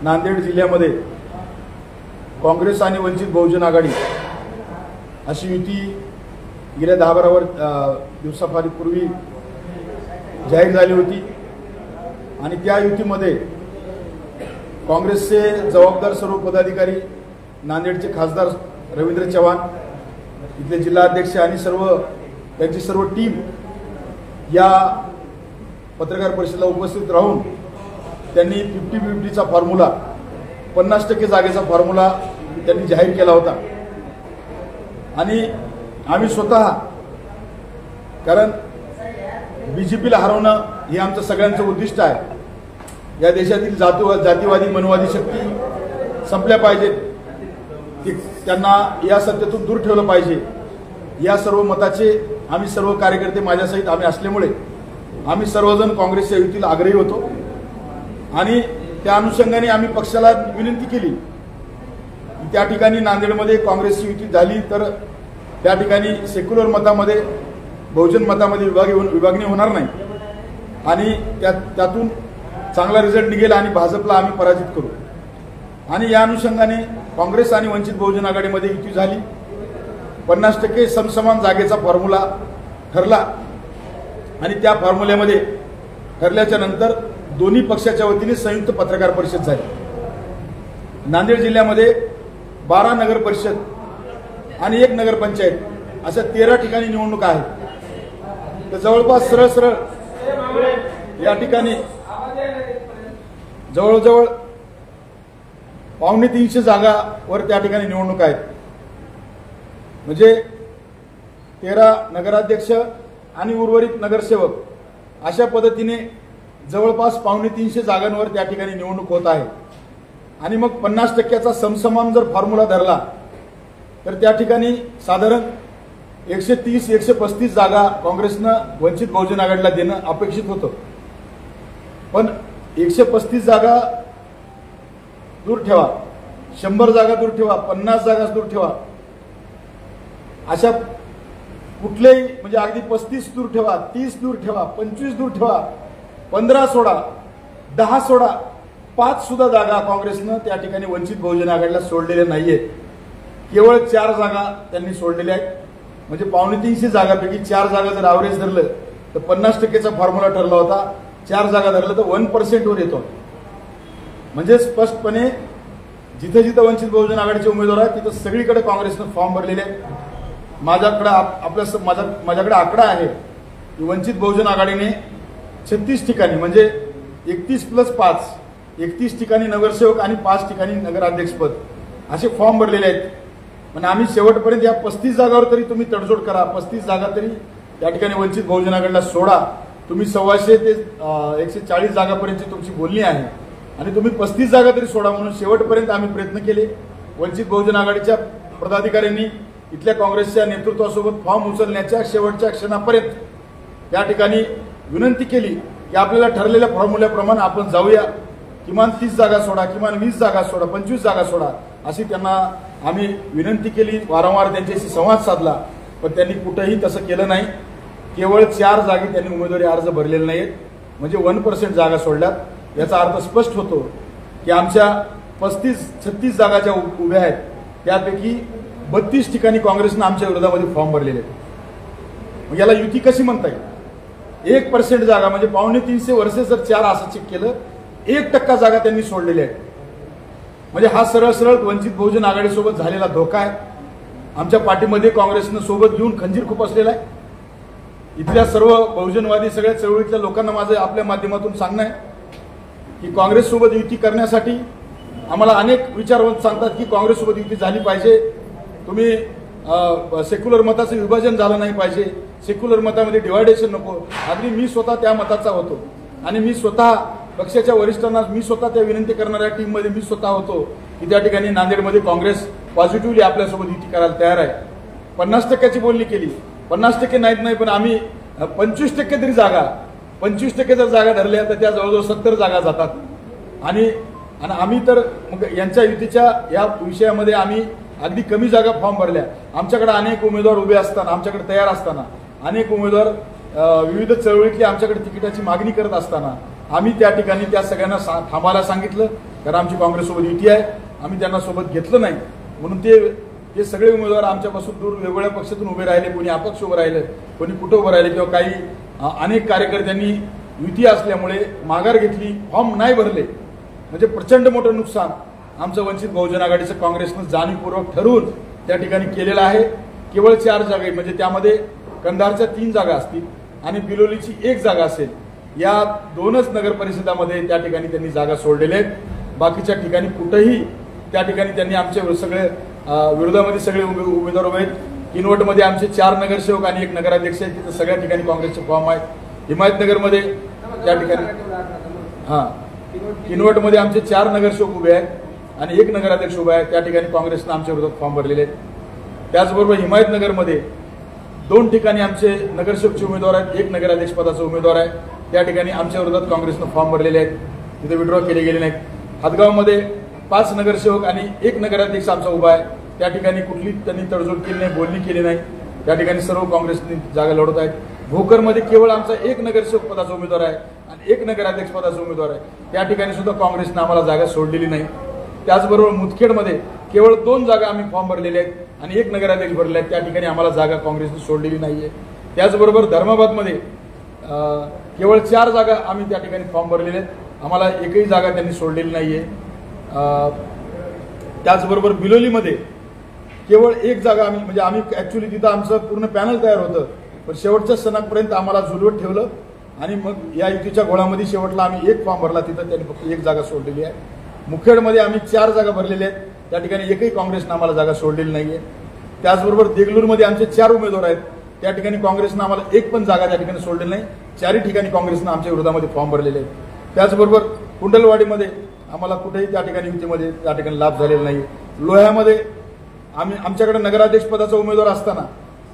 नांदेड जिल्ह्यामध्ये काँग्रेस आणि वंचित बहुजन आघाडी अशी युती गेल्या 10-12 दिवसापूर्वी जाहीर झाली होती आणि त्या युतीमध्ये काँग्रेसचे जबाबदार सर्व पदाधिकारी, नांदेडचे खासदार रवींद्र चव्हाण, इथले जिल्हाध्यक्ष आणि त्यांची सर्व टीम या पत्रकार परिषदेला उपस्थित राहून त्यांनी 50-50चा फॉर्म्युला 50% जागेचा फॉर्म्युला त्यांनी जाहीर केला होता। आणि आम्ही स्वतः, कारण बीजेपीला हरवणं हे आमचं सगळ्यांचं उद्दिष्ट आहे। या देशातील जातीवादी मनवादी शक्ती संपल्या पाहिजेत, त्यांना या सत्तेतून दूर ठेवलं पाहिजे। या सर्व मताचे आम्ही सर्व कार्यकर्ते माझ्यासहित आम्ही असल्यामुळे आम्ही सर्वजण काँग्रेसच्या युतीला आग्रही होतो आणि त्या अनुषंगाने आम्ही पक्षाला विनंती केली की त्या ठिकाणी नांदेडमध्ये काँग्रेसची युती झाली तर त्या ठिकाणी सेक्युलर मतामध्ये बहुजन मतामध्ये विभागणी होणार नाही आणि त्यातून चांगला रिझल्ट निघेल आणि भाजपला आम्ही पराजित करू। आणि या अनुषंगाने काँग्रेस आणि वंचित बहुजन आघाडीमध्ये युती झाली। 50% समसमान जागेचा फॉर्म्युला ठरला आणि त्या फॉर्म्युल्यामध्ये ठरल्याच्या नंतर दोन्ही पक्षाच्या वतीने संयुक्त पत्रकार परिषद झाली। नांदेड जिल्ह्यामध्ये 12 नगर परिषद आणि 1 नगरपंचायत अशा 13 ठिकाणी निवडणुका आहेत। तर जवळपास सरळ या ठिकाणी जवळजवळ 250 जागावर त्या ठिकाणी निवडणुका आहेत। म्हणजे 13 नगराध्यक्ष आणि उर्वरित नगरसेवक अशा पद्धतीने जवळपास 250 जागांवर त्या ठिकाणी निवडणूक होत आहे। आणि मग 50%चा समसमान जर फॉर्म्युला धरला तर त्या ठिकाणी साधारण 130-135 जागा काँग्रेसनं वंचित बहुजन आघाडीला देणं अपेक्षित होतं। पण 135 जागा दूर ठेवा, 100 जागा दूर ठेवा, 50 जागा दूर ठेवा, अशा कुठलेही म्हणजे अगदी 35 दूर ठेवा, 30 दूर ठेवा, 25 दूर ठेवा, 15 सोडा, 10 सोडा, 5 सुद्धा जागा काँग्रेसनं त्या ठिकाणी वंचित बहुजन आघाडीला सोडलेल्या नाहीयेत। केवळ 4 जागा त्यांनी सोडलेल्या आहेत। म्हणजे 250 जागापैकी 4 जागा जर ॲव्हरेज धरलं तर 50%चा फॉर्म्युला ठरला होता, 4 जागा धरलं तर 1% वर येतो। म्हणजे स्पष्टपणे जिथे जिथे वंचित बहुजन आघाडीचे उमेदवार आहेत तिथे सगळीकडे काँग्रेसनं फॉर्म भरलेले आहेत। माझ्याकडे आकडा आहे की वंचित बहुजन आघाडीने 36 ठिकाणी म्हणजे 31+5 31 ठिकाणी नगरसेवक आणि 5 ठिकाणी नगराध्यक्षपद असे फॉर्म भरलेले आहेत। पण आम्ही शेवटपर्यंत या 35 जागावर तरी तुम्ही तडजोड करा, 35 जागा तरी त्या ठिकाणी वंचित बहुजन आघाडीला सोडा। तुम्ही 125 ते 140 जागापर्यंतची तुमची बोलणी आहे आणि तुम्ही 35 जागा तरी सोडा म्हणून शेवटपर्यंत आम्ही प्रयत्न केले। वंचित बहुजन आघाडीच्या पदाधिकाऱ्यांनी इथल्या काँग्रेसच्या नेतृत्वासोबत फॉर्म उचलण्याच्या शेवटच्या क्षणापर्यंत त्या ठिकाणी विनंती केली की आपल्याला ठरलेल्या फॉर्म्युल्याप्रमाणे आपण जाऊया, किमान 30 जागा सोडा, किमान 20 जागा सोडा, 25 जागा सोडा, अशी त्यांना आम्ही विनंती केली। वारंवार त्यांच्याशी संवाद साधला पण त्यांनी कुठेही तसं केलं नाही। केवळ 4 जागी त्यांनी उमेदवारी अर्ज भरलेले नाहीत, म्हणजे 1% जागा सोडल्यात। याचा अर्थ स्पष्ट होतो की आमच्या 35-36 जागा ज्या उभ्या आहेत त्यापैकी 32 ठिकाणी काँग्रेसनं आमच्या विरोधामध्ये फॉर्म भरलेले आहेत। मग याला युती कशी म्हणता येईल? 1% जागा म्हणजे 250 वर्सेस जर 4 असं चेक केलं 1% जागा त्यांनी सोडलेल्या आहेत। म्हणजे हा सरळ वंचित बहुजन आघाडीसोबत झालेला धोका आहे। आमच्या पार्टीमध्ये काँग्रेसनं सोबत घेऊन खंजीर खुपसलेला आहे। इथल्या सर्व बहुजनवादी सगळ्या चळवळीतल्या लोकांना माझं आपल्या माध्यमातून सांगणं आहे की काँग्रेससोबत युती करण्यासाठी आम्हाला अनेक विचारवंत सांगतात की काँग्रेससोबत युती झाली पाहिजे, तुम्ही सेक्युलर मताचं विभाजन झालं नाही पाहिजे, सेक्युलर मतामध्ये डिवायडेशन नको। अगदी मी स्वतः त्या मताचा होतो आणि मी स्वतः पक्षाच्या वरिष्ठांना मी स्वतः त्या विनंती करणाऱ्या टीममध्ये मी स्वतः होतो की त्या ठिकाणी नांदेडमध्ये काँग्रेस पॉझिटिव्हली आपल्यासोबत युती करायला तयार आहे। 50%ची बोलणी केली, 50% नाही पण आम्ही 25% तरी जागा, 25% जर जागा धरल्या तर त्या जवळजवळ 70 जागा जातात। आणि आम्ही तर मग यांच्या युतीच्या या विषयामध्ये आम्ही अगदी कमी जागा फॉर्म भरल्या। आमच्याकडे अनेक उमेदवार उभे असताना, आमच्याकडे तयार असताना, अनेक उमेदवार विविध चळवळीतली आमच्याकडे तिकिटाची मागणी करत असताना आम्ही त्या ठिकाणी त्या सगळ्यांना थांबायला सांगितलं, कारण आमची काँग्रेससोबत युती आहे, आम्ही त्यांना सोबत घेतलं नाही. म्हणून ते सगळे उमेदवार आमच्यापासून दूर वेगवेगळ्या पक्षातून उभे राहिले, कोणी अपक्ष उभं राहिलं, कोणी कुठं उभं राहिले, किंवा काही अनेक कार्यकर्त्यांनी युती असल्यामुळे माघार घेतली, फॉर्म नाही भरले. म्हणजे प्रचंड मोठं नुकसान आमचं वंचित बहुजन आघाडीचं काँग्रेसनं जाणीवपूर्वक ठरवून त्या ठिकाणी केलेलं आहे. केवळ 4 जागा, म्हणजे त्यामध्ये कंधारच्या 3 जागा असतील आणि बिलोलीची 1 जागा असेल. या 2च नगर परिषदामध्ये त्या ठिकाणी त्यांनी जागा सोडलेल्या आहेत. बाकीच्या ठिकाणी कुठेही त्या ठिकाणी त्यांनी आमच्या सगळे विरोधामध्ये सगळे उमेदवार उभे आहेत. किनवटमध्ये आमचे 4 नगरसेवक आणि 1 नगराध्यक्ष आहेत. तिथं सगळ्या ठिकाणी काँग्रेसचे फॉर्म आहेत. हिमायतनगरमध्ये त्या ठिकाणी किनवटमध्ये आमचे 4 नगरसेवक उभे आहेत आणि 1 नगराध्यक्ष उभे आहेत. त्या ठिकाणी काँग्रेसनं आमच्या विरोधात फॉर्म भरलेले आहेत. त्याचबरोबर हिमायतनगरमध्ये 2 ठिकाणी आमचे नगरसेवकचे उमेदवार आहेत, 1 नगराध्यक्ष पदाचा उमेदवार आहे. त्या ठिकाणी आमच्या विरोधात काँग्रेसनं फॉर्म भरलेले आहेत, तिथे विड्रॉ केले गेले नाहीत. हदगावमध्ये 5 नगरसेवक आणि 1 नगराध्यक्ष आमचा उभा आहे. त्या ठिकाणी कुठली त्यांनी तडजोड केली नाही, बोलणी केली नाही. त्या ठिकाणी सर्व काँग्रेसने जागा लढवत आहेत. भोकरमध्ये केवळ आमचा 1 नगरसेवक पदाचा उमेदवार आहे आणि 1 नगराध्यक्ष पदाचा उमेदवार आहे. त्या ठिकाणी सुद्धा काँग्रेसने आम्हाला जागा सोडलेली नाही. त्याचबरोबर मुदखेडमध्ये केवळ 2 जागा आम्ही फॉर्म भरलेले आहेत आणि 1 नगराध्यक्ष भरले आहेत. त्या ठिकाणी आम्हाला जागा काँग्रेसने सोडलेली नाहीये. त्याचबरोबर धर्माबादमध्ये केवळ 4 जागा आम्ही त्या ठिकाणी फॉर्म भरलेले आहेत. आम्हाला एकही जागा त्यांनी सोडलेली नाहीये. त्याचबरोबर बिलोलीमध्ये केवळ 1 जागा आम्ही ऍक्च्युली तिथं आमचं पूर्ण पॅनल तयार होतं, पण शेवटच्या सणापर्यंत आम्हाला झुलवत ठेवलं आणि मग या युतीच्या घोळामध्ये शेवटला आम्ही 1 फॉर्म भरला. तिथं त्यांनी फक्त 1 जागा सोडलेली आहे. मुखेडमध्ये आम्ही 4 जागा भरलेल्या आहेत. त्या ठिकाणी एकही काँग्रेसनं आम्हाला जागा सोडलेली नाहीये. त्याचबरोबर देगलूरमध्ये आमचे 4 उमेदवार आहेत. त्या ठिकाणी काँग्रेसनं आम्हाला 1 पण जागा त्या ठिकाणी सोडलेली नाही. 4ही ठिकाणी काँग्रेसनं आमच्या विरोधामध्ये फॉर्म भरलेले आहेत. त्याचबरोबर कुंडलवाडीमध्ये आम्हाला कुठेही त्या ठिकाणी युतीमध्ये त्या ठिकाणी लाभ झालेला नाही. लोह्यामध्ये आमच्याकडे नगराध्यक्ष पदाचा उमेदवार असताना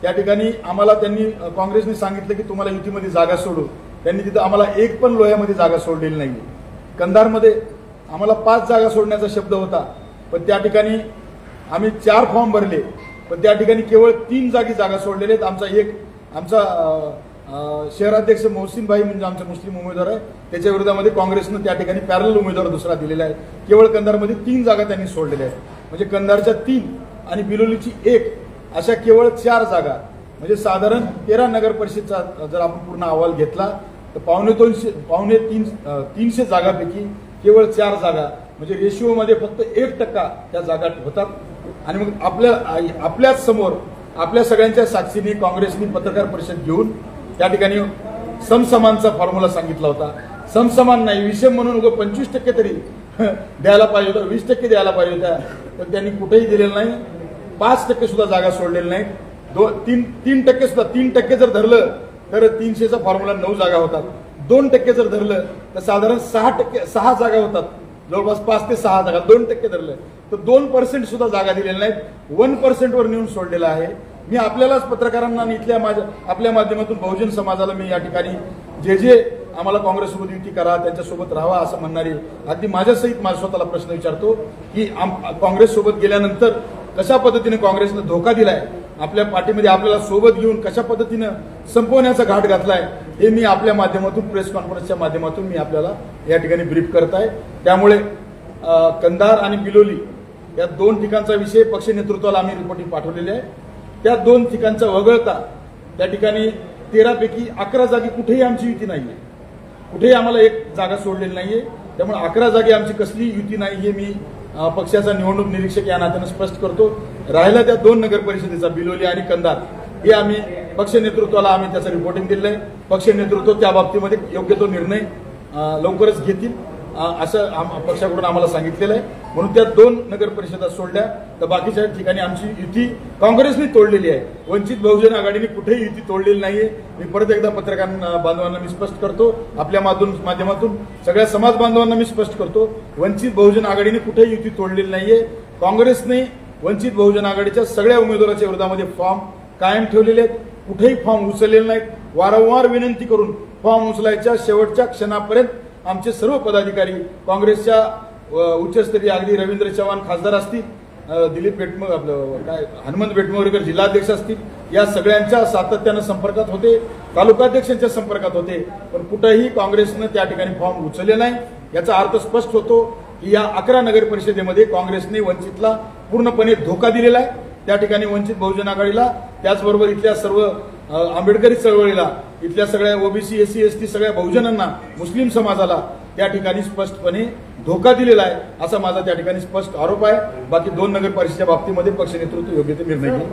त्या ठिकाणी आम्हाला त्यांनी काँग्रेसने सांगितलं की तुम्हाला युतीमध्ये जागा सोडू. त्यांनी तिथं आम्हाला 1 पण लोह्यामध्ये जागा सोडलेली नाही. कंधारमध्ये आम्हाला 5 जागा सोडण्याचा शब्द होता, पण त्या ठिकाणी आम्ही 4 फॉर्म भरले, पण त्या ठिकाणी केवळ 3 जागी जागा सोडलेले आहेत. आमचा शहराध्यक्ष मोहसिनभाई म्हणजे आमचा मुस्लिम उमेदवार आहे, त्याच्या विरोधामध्ये काँग्रेसनं त्या ठिकाणी पॅरल उमेदवार दुसरा दिलेला आहे. केवळ कंधारमध्ये 3 जागा त्यांनी सोडलेल्या आहेत. म्हणजे कंधारच्या 3 आणि बिलोलीची 1 अशा केवळ 4 जागा, म्हणजे साधारण 13 नगर परिषदचा जर आपण पूर्ण अहवाल घेतला तर 350 जागापैकी केवळ 4 जागा, म्हणजे रेशिओमध्ये फक्त 1% त्या जागा होतात. आणि मग आपल्याच समोर आपल्या सगळ्यांच्या साक्षीने काँग्रेसने पत्रकार परिषद घेऊन त्या ठिकाणी समसमानचा फॉर्म्युला सांगितला होता. समसमान नाही, विषम म्हणून 25% तरी द्यायला पाहिजे होता, 20% द्यायला पाहिजे होत्या, तर त्यांनी कुठेही दिलेलं नाही. 5% सुद्धा जागा सोडलेल्या नाहीत. 3% सुद्धा 3% जर धरलं तर 300चा फॉर्म्युला 9 जागा होतात. 2% जर धरलं तर साधारण 6 जागा होतात. जवळपास 5 ते 6 जागा. 2% धरलं तर 2% सुद्धा जागा दिलेल्या नाहीत. 1% वर नेऊन सोडलेला आहे. मी आपल्यालाच पत्रकारांना आणि आपल्या माध्यमातून बहुजन समाजाला मी या ठिकाणी जे आम्हाला काँग्रेससोबत युती करा, त्यांच्यासोबत राहा असं म्हणणारी अगदी माझ्यासहित माझ्या स्वतःला प्रश्न विचारतो की काँग्रेससोबत गेल्यानंतर कशा पद्धतीने काँग्रेसनं धोका दिलाय, आपल्या पार्टीमध्ये आपल्याला सोबत घेऊन कशा पद्धतीनं संपवण्याचा घाट घातलाय, हे मी आपल्या माध्यमातून प्रेस कॉन्फरन्सच्या माध्यमातून मी आपल्याला या ठिकाणी ब्रीफ करत आहे. त्यामुळे कंधार आणि बिलोली या 2 ठिकाणचा विषय पक्ष नेतृत्वाला आम्ही रिपोर्टिंग पाठवलेली आहे. त्या 2 ठिकाणचा वगळता त्या ठिकाणी 13 पैकी 11 जागी कुठेही आमची युती नाहीये. कुठेही आम्हाला 1 जागा सोडलेली नाहीये. त्यामुळे 11 जागी आमची कसली युती नाही हे मी पक्षाचा निवडणूक निरीक्षक या नात्यानं स्पष्ट करतो. राहिला त्या 2 नगर परिषदेचा बिलोली आणि कंधार, हे आम्ही पक्ष नेतृत्वाला आम्ही त्याचं रिपोर्टिंग दिलेलं आहे. पक्ष नेतृत्व त्या बाबतीमध्ये योग्य तो निर्णय लवकरच घेतील असं पक्षाकडून आम्हाला सांगितलेलं आहे. म्हणून त्या 2 नगर परिषदा सोडल्या तर बाकीच्या ठिकाणी आमची युती काँग्रेसने तोडलेली आहे. वंचित बहुजन आघाडीने कुठेही युती तोडलेली नाहीये. मी परत एकदा पत्रकार बांधवांना मी स्पष्ट करतो, आपल्या माध्यमातून सगळ्या समाज बांधवांना मी स्पष्ट करतो, वंचित बहुजन आघाडीने कुठेही युती तोडलेली नाहीये. काँग्रेसने वंचित बहुजन आघाडीच्या सगळ्या उमेदवाराच्या विरोधामध्ये फॉर्म कायम ठेवलेले आहेत. कुठेही फॉर्म उचललेले नाहीत. वारंवार विनंती करून फॉर्म उचलायच्या शेवटच्या क्षणापर्यंत आमचे सर्व पदाधिकारी काँग्रेसच्या उच्चस्तरीय अगदी रवींद्र चव्हाण खासदार असतील, दिलीप हनुमंत बेटमोरकर जिल्हाध्यक्ष असतील, या सगळ्यांच्या सातत्यानं संपर्कात होते. तालुकाध्यक्षांच्या संपर्कात होते, पण कुठेही काँग्रेसनं त्या ठिकाणी फॉर्म उचलले नाही. याचा अर्थ स्पष्ट होतो की या 11 नगर परिषदेमध्ये काँग्रेसने वंचितला पूर्णपणे धोका दिलेला आहे. त्या ठिकाणी वंचित बहुजन आघाडीला, त्याचबरोबर इथल्या सर्व आंबेडकरी चळवळीला, इथल्या सगळ्या ओबीसी, एससी, एसटी सगळ्या बहुजनांना, मुस्लिम समाजाला त्या ठिकाणी स्पष्टपणे धोका दिलेला आहे, असा माझा त्या ठिकाणी स्पष्ट आरोप आहे. बाकी 2 नगर परिषदेच्या बाबतीमध्ये पक्ष नेतृत्व योग्य ते निर्णय घेईल.